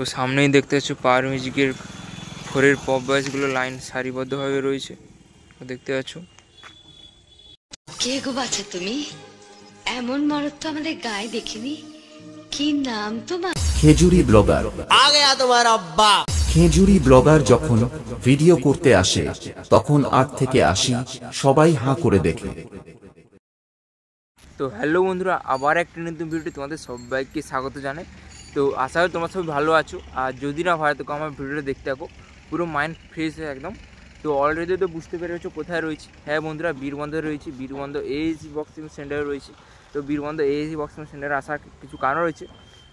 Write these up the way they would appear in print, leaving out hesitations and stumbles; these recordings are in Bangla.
তো সামনেই দেখতে পাচ্ছ পাওয়ার মিউজিকের ফোরের পপ ভয়েসগুলো লাইন সারিবদ্ধভাবে রয়েছে, দেখতে পাচ্ছ। কে গো বাছা তুমি? এমন মরদ তো আমাদের গায়ে দেখিনি। কি নাম তোমার? খেজুরি ব্লগার। आ गया तुम्हारा अब्बा। খেজুরি ব্লগার যখন ভিডিও করতে আসে তখন 8 থেকে 80 সবাই হাঁ করে দেখে। তো হ্যালো বন্ধুরা, আবার একটা নতুন ভিডিও তোমাদের সবাইকে স্বাগত জানাই। তো আশা করি তোমরা সবাই ভালো আছো, আর যদি না হয় তো আমার ভিডিওটা দেখতে থাকো, পুরো মাইন্ড ফ্রেশ হয়ে একদম। তো অলরেডি তো বুঝতে পেরেছো কোথায় রয়েছি। হ্যাঁ বন্ধুরা, বীরবন্ধে রয়েছি, বীরবন্ধ এএসি বক্সিং সেন্টারে রয়েছি। তো বীরবন্ধ এএসি বক্সিং সেন্টারে আসার কিছু কারণ রয়েছে।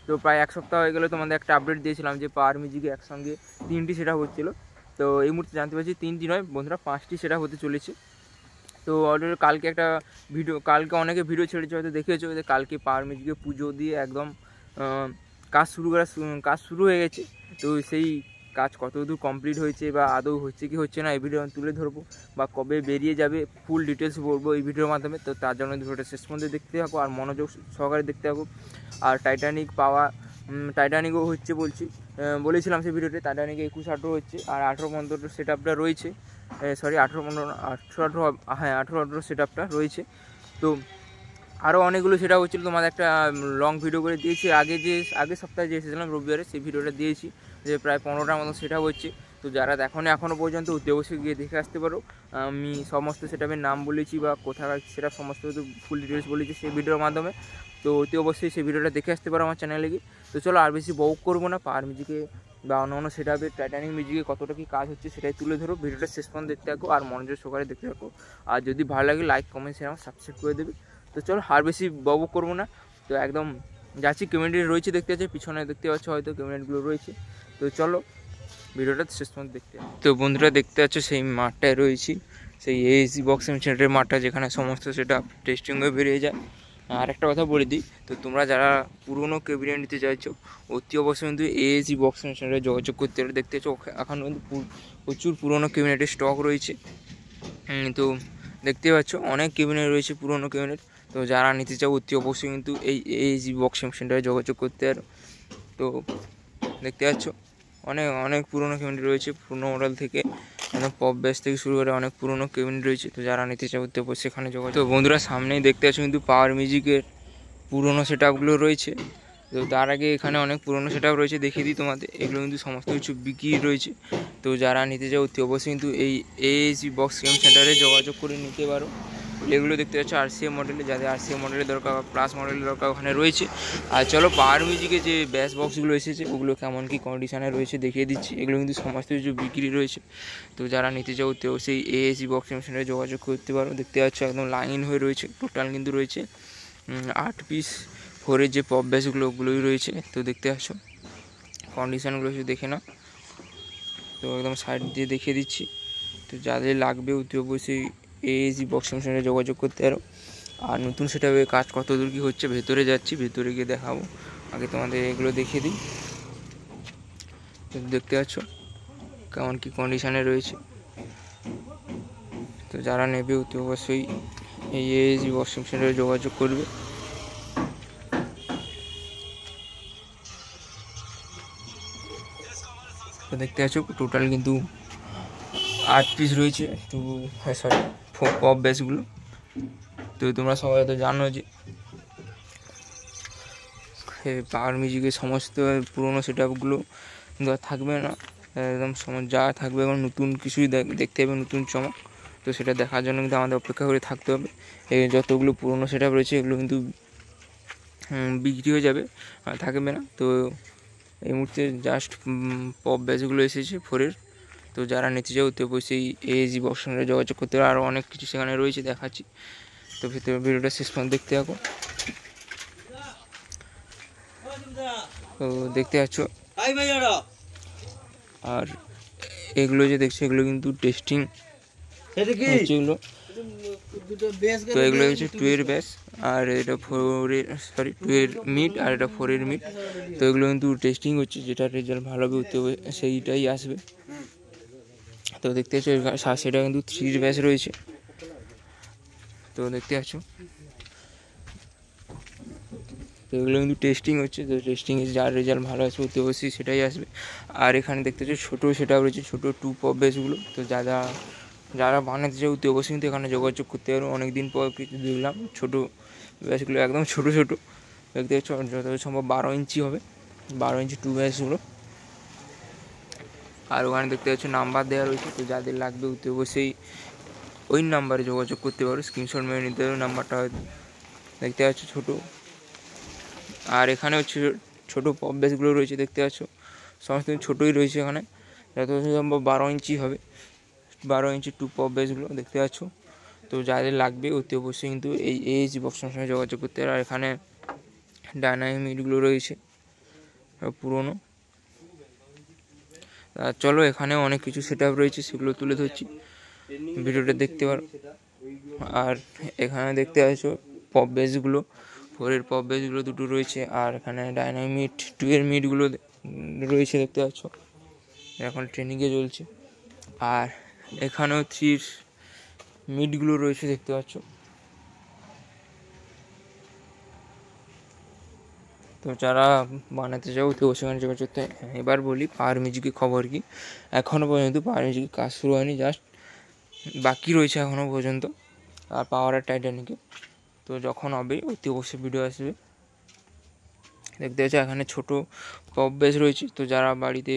তো প্রায় এক সপ্তাহ হয়ে গেলে তোমাদের একটা আপডেট দিয়েছিলাম যে পাওয়ার মিউজিকে একসঙ্গে 3টি সেট আপ হচ্ছিলো। তো এই মুহূর্তে জানতে পারছি 3টি নয় বন্ধুরা, 5টি সেট আপ হতে চলেছে। তো অলরেডি কালকে একটা ভিডিও, কালকে অনেকে ভিডিও ছেড়েছে, হয়তো দেখেছো যে কালকে পাওয়ার মিউজিকে পুজো দিয়ে একদম কাজ শুরু হয়ে গেছে। তো সেই কাজ কতদূর কমপ্লিট হয়েছে বা আদৌ হচ্ছে কি হচ্ছে না এই ভিডিও আমি তুলে ধরবো, বা কবে বেরিয়ে যাবে ফুল ডিটেলস বলবো এই ভিডিওর মাধ্যমে। তো তার জন্য ভিডিওটা শেষ পর্যন্ত দেখতে থাকো আর মনোযোগ সহকারে দেখতে থাকো। আর টাইটানিকও হচ্ছে বলেছিলাম সেই ভিডিওতে, টাইটানিকে 21-18 হচ্ছে, আর 18-15 সেট আপটা রয়েছে। সরি 18-15 হ্যাঁ 18 সেট আপটা রয়েছে। তো আরও অনেকগুলো সেটা হচ্ছিলো, তোমাদের একটা লং ভিডিও করে দিয়েছি আগের সপ্তাহে যে এসেছিলাম রবিবারে, সেই ভিডিওটা দিয়েছি যে প্রায় 15টার মতো সেটা হচ্ছে। তো যারা দেখোনি এখনও পর্যন্ত অতি অবশ্যই গিয়ে দেখে আসতে পারো। আমি সমস্ত সেটআপের নাম বলেছি বা কোথাকার সেটা সমস্ত কিছু ফুল ডিটেলস বলেছি সেই ভিডিওর মাধ্যমে। তো অতি অবশ্যই সেই ভিডিওটা দেখে আসতে পারো আমার চ্যানেলে গিয়ে। তো চলো আর বেশি বক করবো না, পাওয়ার মিউজিকে বা অন্য সেটআপের টাইটানিক মিউজিকে কতটা কী কাজ হচ্ছে সেটাই তুলে ধরো। ভিডিওটা শেষ পর্যন্ত দেখতে থাকো আর মনোযোগ সহকারে দেখতে থাকো। আর যদি ভালো লাগে লাইক কমেন্ট শেয়ার সাবস্ক্রাইব করে দেবে। তো চলো আর বেশি বক করবো না, তো একদম যাচ্ছি। কমিউনিটি রয়েছে দেখতে পাচ্ছি, পিছনে দেখতে পাচ্ছ হয়তো কমিউনিটিগুলো রয়েছে। তো চলো ভিডিওটা শেষ পর্যন্ত দেখতে। তো বন্ধুরা দেখতে পাচ্ছ সেই মাঠটায় রয়েছি, সেই এএসি বক্সিং সেন্টারের মাঠটা, যেখানে সমস্ত সেটা টেস্টিং হয়ে বেরিয়ে যায়। আর একটা কথা বলে দিই, তো তোমরা যারা পুরনো ক্যাবিনেট নিতে চাইছো অতি অবশ্যই কিন্তু এএসি বক্সিং সেন্টারে যোগাযোগ করতে হবে। দেখতে পাচ্ছ এখন কিন্তু প্রচুর পুরনো ক্যাবিনেটের স্টক রয়েছে। তো দেখতে পাচ্ছ অনেক ক্যাবিনেট রয়েছে, পুরনো ক্যাবিনেট। তো যারা নিতে চাও অতি অবশ্যই কিন্তু এই এএসি বক্সিং সেন্টারে যোগাযোগ করতে পারো। তো দেখতে পাচ্ছ অনেক পুরনো ক্যাবিনেট রয়েছে, পুরনো মডেল থেকে একদম পপ বেস থেকে শুরু করে অনেক পুরনো ক্যাবিনেট রয়েছে। তো যারা নিতে চাও অতি অবশ্যই সেখানে যোগাযোগ। তো বন্ধুরা সামনেই দেখতে পাচ্ছ কিন্তু পাওয়ার মিউজিকের পুরনো সেট আপগুলো রয়েছে। তো তার আগে এখানে অনেক পুরনো সেট আপ রয়েছে, দেখিয়ে দিই তোমাদের। এগুলো কিন্তু সমস্ত কিছু বিক্রি রয়েছে। তো যারা নিতে চাও অতি অবশ্যই কিন্তু এই এএসি বক্সিং সেন্টারে যোগাযোগ করে নিতে পারো। এগুলো দেখতে পাচ্ছ আরসিএম মডেলে, যাদের আরসিএম মডেলের দরকার বা প্লাস মডেলের দরকার ওখানে রয়েছে। আর চলো পাওয়ার মিউজিকে যে ব্যাস বক্সগুলো এসেছে ওগুলো কেমন কী কন্ডিশনে রয়েছে দেখিয়ে দিচ্ছি। এগুলো কিন্তু সমস্ত কিছু বিক্রি রয়েছে। তো যারা নিতে চাও তো সেই এএসি বক্সিং সেন্টারে যোগাযোগ করতে পারো। দেখতে পাচ্ছ একদম লাইন হয়ে রয়েছে, টোটাল কিন্তু রয়েছে 8 পিস ফোরের যে পপ ব্যাসগুলো ওগুলোই রয়েছে। তো দেখতে পাচ্ছ কন্ডিশনগুলো একটু দেখে নাও। তো একদম সাইড দিয়ে দেখিয়ে দিচ্ছি। তো যাদের লাগবে অতি অবশ্যই এএসি বক্সিং সেন্টারে যোগাযোগ করতে পারো। আর নতুন সেটআপে কাজ কত দূর কী হচ্ছে ভেতরে যাচ্ছি, ভেতরে গিয়ে দেখাবো। আগে তোমাদের এগুলো দেখিয়ে দিই। তো দেখতে পাচ্ছ কেমন কী কন্ডিশানে রয়েছে। তো যারা নেবে অতি অবশ্যই এই এএসি বক্সিং সেন্টারে যোগাযোগ করবে। তো দেখতে পাচ্ছ টোটাল কিন্তু 8 পিস রয়েছে। তো হ্যাঁ সরি পপ ব্যাসগুলো। তো তোমরা সবাই তো জানো যে পাওয়ার মিউজিকের সমস্ত পুরোনো সেট আপগুলো কিন্তু আর থাকবে না, একদম যা থাকবে এবং নতুন কিছুই দেখতে হবে, নতুন চমক। তো সেটা দেখার জন্য কিন্তু আমাদের অপেক্ষা করে থাকতে হবে। এই যতগুলো পুরোনো সেট আপ রয়েছে এগুলো কিন্তু বিক্রি হয়ে যাবে, থাকবে না। তো এই মুহূর্তে জাস্ট পপ ব্যাসগুলো এসেছে ফোরের। তো যারা নিতে চাও তো অবশ্যই এএসি বক্সিং সেন্টারে যোগাযোগ করতে হবে। আরও অনেক কিছু সেখানে রয়েছে, দেখাচ্ছি। তো ভিতরে ভিডিওটা শেষ পর্যন্ত দেখতে থাকো। তো দেখতে পাচ্ছ আর এগুলো যে দেখছো এগুলো কিন্তু টেস্টিং হচ্ছে এগুলো। তো এগুলো হচ্ছে 2 এর ব্যাস, আর এটা 2 এর মিড, আর এটা 4 এর মিড। তো এগুলো কিন্তু টেস্টিং হচ্ছে, যেটা রেজাল্ট ভালো হবে সেইটাই আসবে। তো দেখতে পাচ্ছ সেটা কিন্তু 3 ব্যাস রয়েছে। তো দেখতে পাচ্ছ তো এগুলো কিন্তু টেস্টিং হচ্ছে, তো টেস্টিংয়ে যার রেজাল্ট ভালো আসবে অতি অবশ্যই সেটাই আসবে। আর এখানে দেখতে পাচ্ছি ছোটো সেটাও রয়েছে, ছোটো টু পপ বেসগুলো। তো যারা বানাতে চায় অতি অবশ্যই কিন্তু এখানে যোগাযোগ করতে পারো। অনেক দিন পর কিছু দেখলাম ছোটো ব্যাসগুলো, একদম ছোটো ছোটো দেখতে পাচ্ছ, যত সম্ভব 12 ইঞ্চি হবে, 12 ইঞ্চি টু ব্যাসগুলো। আর ওখানে দেখতে পাচ্ছ নাম্বার দেওয়া রয়েছে, তো যাদের লাগবে অতি অবশ্যই ওই নাম্বারে যোগাযোগ করতে পারো, স্ক্রিনশট মেরে নিতে পারো নাম্বারটা হয়তো দেখতে পাচ্ছ ছোটো। আর এখানে হচ্ছে ছোটো পপ বেসগুলো রয়েছে দেখতে পাচ্ছ, সমস্ত ছোটোই রয়েছে এখানে, যত সম্ভব 12 ইঞ্চি হবে, 12 ইঞ্চি টু পপ বেসগুলো দেখতে পাচ্ছ। তো যাদের লাগবে অতি অবশ্যই কিন্তু এই ASG বক্সের সঙ্গে যোগাযোগ করতে পারো। আর এখানে ডাইনামিকগুলো রয়েছে পুরনো। চলো এখানে অনেক কিছু সেট আপ রয়েছে, সেগুলো তুলে ধরছি, ভিডিওটা দেখতে পারো। আর এখানে দেখতে পাচ্ছ পপ বেসগুলো, 4-এর পপ বেসগুলো দুটো রয়েছে। আর এখানে ডাইনামিক 2-এর মিটগুলো রয়েছে দেখতে পাচ্ছ, এখন ট্রেনিংয়ে চলছে। আর এখানেও 3-র মিটগুলো রয়েছে দেখতে পাচ্ছ। তো যারা বানাতে চাও তো সেখানে যোগাযোগ করতে। এবার বলি পাওয়ার মিউজিকের খবর কি। এখনও পর্যন্ত পাওয়ার মিউজিকের কাজ শুরু হয়নি, জাস্ট বাকি রয়েছে এখনও পর্যন্ত। আর পাওয়ার আর টাইটানিকে তো যখন হবে অতি অবশ্যই ভিডিও আসবে। দেখতে পাচ্ছ এখানে ছোটো পপ বেস রয়েছে, তো যারা বাড়িতে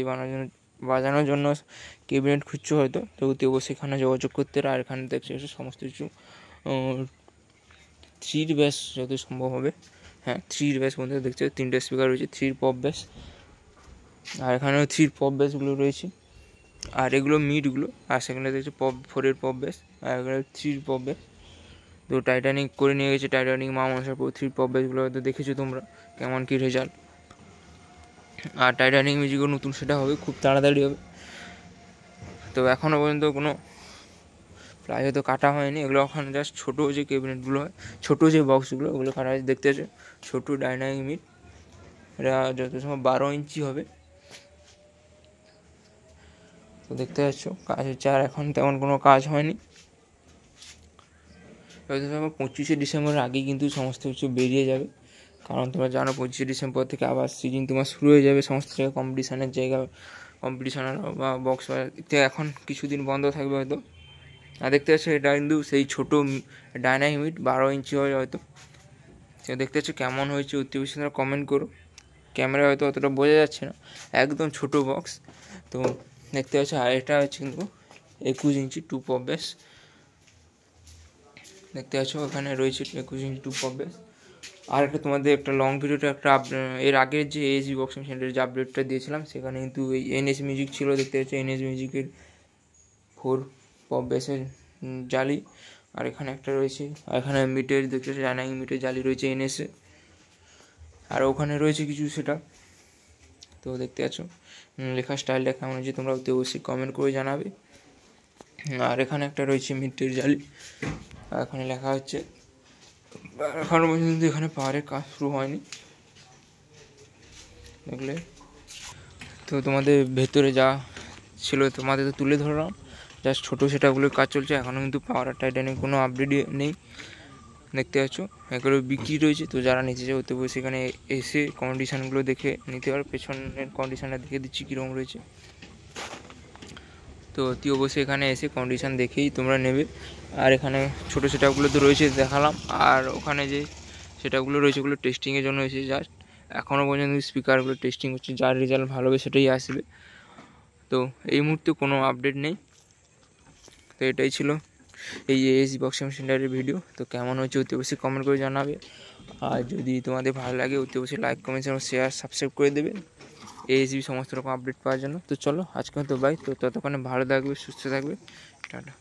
বাজানোর জন্য ক্যাবিনেট খুঁজছো হয়তো, তো অতি অবশ্যই এখানে যোগাযোগ করতে। আর এখানে দেখছো সমস্ত কিছু 3-র বেস যত সম্ভব হবে, হ্যাঁ 3-র বেস মধ্যে দেখছো 3টে স্পিকার রয়েছে, 3-র পপ বেস। আর এখানেও 3-র পপ বেসগুলো রয়েছে। আর এগুলো মিটগুলো, আর সেখানে দেখছো 4-এর পপ বেস, আর এগুলো 3-র পপ বেস। তো টাইটানিক করে নিয়ে গেছে, টাইটানিক মা মনসার 3-র পপ বেসগুলো হয়তো দেখেছো তোমরা কেমন কী রেজাল্ট। আর টাইটানিক মিউজিকও নতুন সেটা হবে, খুব তাড়াতাড়ি হবে। তো এখনও পর্যন্ত কোনো প্রায় হয়তো কাটা হয়নি, এগুলো ওখানে জাস্ট ছোটো যে ক্যাবিনেটগুলো হয়, ছোটো যে বক্সগুলো ওগুলো কাটা হয়েছে দেখতে পাচ্ছ। ছোটো ডাইনামিক মিট, এটা যত সময় 12 ইঞ্চি হবে। তো দেখতে পাচ্ছ কাজ হচ্ছে, আর এখন তেমন কোনো কাজ হয়নি। যত সময় 25শে ডিসেম্বরের আগেই কিন্তু সমস্ত কিছু বেরিয়ে যাবে, কারণ তোমরা জানো 25শে ডিসেম্বর থেকে আবার সিজন তোমার শুরু হয়ে যাবে। সমস্ত জায়গায় কম্পিটিশানের জায়গা, কম্পিটিশানের বা বক্স এখন কিছুদিন বন্ধ থাকবে হয়তো। আর দেখতে পাচ্ছ এটা কিন্তু সেই ছোটো ডাইনামিক 12 ইঞ্চি হয় হয়তো। তো দেখতে পাচ্ছ কেমন হয়েছে অতি অবশ্যই কমেন্ট করো, ক্যামেরা হয়তো অতটা বোঝা যাচ্ছে না, একদম ছোটো বক্স। তো দেখতে পাচ্ছ, আর এটা হচ্ছে কিন্তু 21 ইঞ্চি টু পপ বেস দেখতে পাচ্ছ, ওখানে রয়েছে 21 ইঞ্চি টু পপ বেস। আর একটা তোমাদের একটা লং ভিডিওটা একটা এর আগের যে ASG বক্সিং সেন্টারের যে আপডেটটা দিয়েছিলাম, সেখানে কিন্তু এই NS মিউজিক ছিল দেখতে পাচ্ছ, NS মিউজিকের 4 পপ বেসের জালি। আর এখানে একটা রয়েছে, আর এখানে মিটের দেখতে পাচ্ছ ডাইনামিক মিটের জালি রয়েছে NS-এ। আর ওখানে রয়েছে কিছু সেটা, তো দেখতে পাচ্ছ লেখার স্টাইলটা কেমন হয়েছে তোমরা অতি অবশ্যই কমেন্ট করে জানাবে। আর এখানে একটা রয়েছে মিটের জালি, আর এখানে লেখা হচ্ছে। এখনও পর্যন্ত এখানে পাওয়ারের কাজ শুরু হয়নি দেখলে। তো তোমাদের ভেতরে যা ছিল তোমাদের তো তুলে ধরলাম, জাস্ট ছোটো সেটাগুলোর কাজ চলছে, এখনও কিন্তু পাওয়ার আর টাইটানিক কোনো আপডেট নেই দেখতে পাচ্ছ। এগুলো বিক্রি রয়েছে, তো যারা নিতে চায় হতে বসে সেখানে এসে কন্ডিশানগুলো দেখে নিতে পারো। পেছনের কন্ডিশানটা দেখে দিচ্ছি কীরকম রয়েছে। তো অতি অবশ্যই এখানে এসে কন্ডিশান দেখেই তোমরা নেবে। আর এখানে ছোটো সেটাগুলো তো রয়েছে দেখালাম, আর ওখানে যে সেটাগুলো রয়েছে ওগুলো টেস্টিংয়ের জন্য এসেছে জাস্ট। এখনও পর্যন্ত স্পিকারগুলো টেস্টিং হচ্ছে, যার রেজাল্ট ভালো হবে সেটাই আসবে। তো এই মুহূর্তে কোনো আপডেট নেই। তো এটাই ছিল এই ASG বক্সিং সেন্টারের ভিডিও। তো কেমন হচ্ছে অতি অবশ্যই কমেন্ট করে জানাবে। আর যদি তোমাদের ভালো লাগে অতি অবশ্যই লাইক, কমেন্ট এবং শেয়ার, সাবস্ক্রাইব করে দেবে ASG সমস্ত রকম আপডেট পাওয়ার জন্য। তো চলো আজকে তো বাই। তো ততক্ষণে ভালো থাকবে, সুস্থ থাকবে, টাটা।